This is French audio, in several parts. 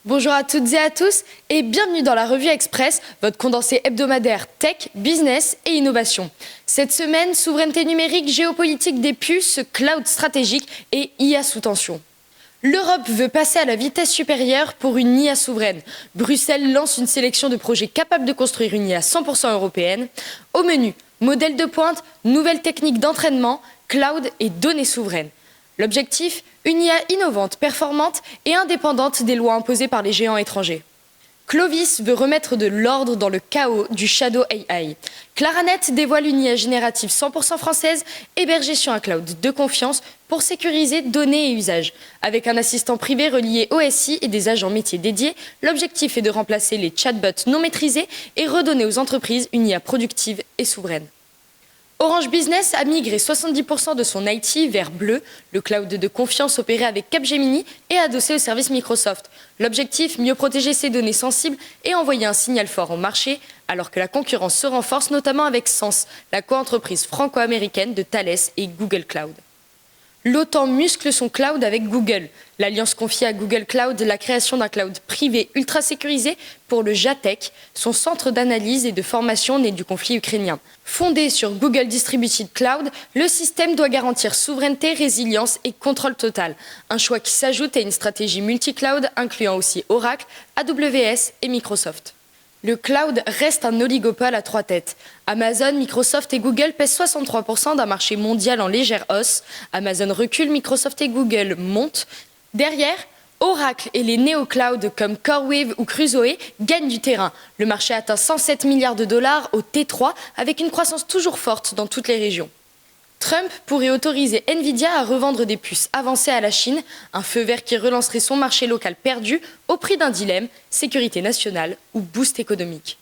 Bonjour à toutes et à tous et bienvenue dans la Revue Express, votre condensé hebdomadaire tech, business et innovation. Cette semaine, souveraineté numérique, géopolitique des puces, cloud stratégique et IA sous tension. L'Europe veut passer à la vitesse supérieure pour une IA souveraine. Bruxelles lance une sélection de projets capables de construire une IA 100% européenne. Au menu, modèle de pointe, nouvelles techniques d'entraînement, cloud et données souveraines. L'objectif, une IA innovante, performante et indépendante des lois imposées par les géants étrangers. Clovis veut remettre de l'ordre dans le chaos du Shadow AI. Claranet dévoile une IA générative 100% française hébergée sur un cloud de confiance pour sécuriser données et usages. Avec un assistant privé relié au SI et des agents métiers dédiés, l'objectif est de remplacer les chatbots non maîtrisés et redonner aux entreprises une IA productive et souveraine. Orange Business a migré 70% de son IT vers Bleu, le cloud de confiance opéré avec Capgemini et adossé au service Microsoft. L'objectif, mieux protéger ses données sensibles et envoyer un signal fort au marché, alors que la concurrence se renforce notamment avec Sens, la coentreprise franco-américaine de Thales et Google Cloud. L'OTAN muscle son cloud avec Google. L'alliance confie à Google Cloud la création d'un cloud privé ultra sécurisé pour le JATEC, son centre d'analyse et de formation né du conflit ukrainien. Fondé sur Google Distributed Cloud, le système doit garantir souveraineté, résilience et contrôle total. Un choix qui s'ajoute à une stratégie multi-cloud incluant aussi Oracle, AWS et Microsoft. Le cloud reste un oligopole à trois têtes. Amazon, Microsoft et Google pèsent 63% d'un marché mondial en légère hausse. Amazon recule, Microsoft et Google montent. Derrière, Oracle et les néo-clouds comme CoreWeave ou Crusoe gagnent du terrain. Le marché atteint 107 milliards de dollars au T3 avec une croissance toujours forte dans toutes les régions. Trump pourrait autoriser Nvidia à revendre des puces avancées à la Chine, un feu vert qui relancerait son marché local perdu au prix d'un dilemme, sécurité nationale ou boost économique.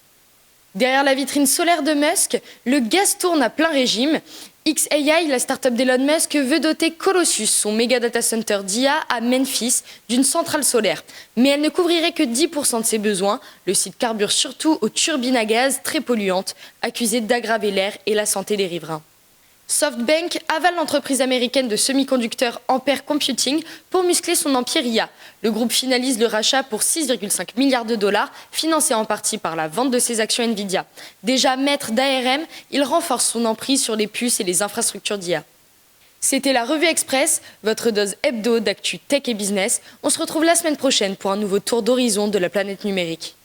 Derrière la vitrine solaire de Musk, le gaz tourne à plein régime. xAI, la start-up d'Elon Musk, veut doter Colossus, son méga data center d'IA à Memphis, d'une centrale solaire. Mais elle ne couvrirait que 10% de ses besoins. Le site carbure surtout aux turbines à gaz très polluantes, accusées d'aggraver l'air et la santé des riverains. SoftBank avale l'entreprise américaine de semi-conducteurs Ampere Computing pour muscler son empire IA. Le groupe finalise le rachat pour 6,5 milliards de dollars, financé en partie par la vente de ses actions Nvidia. Déjà maître d'ARM, il renforce son emprise sur les puces et les infrastructures d'IA. C'était la Revue Express, votre dose hebdo d'actu tech et business. On se retrouve la semaine prochaine pour un nouveau tour d'horizon de la planète numérique.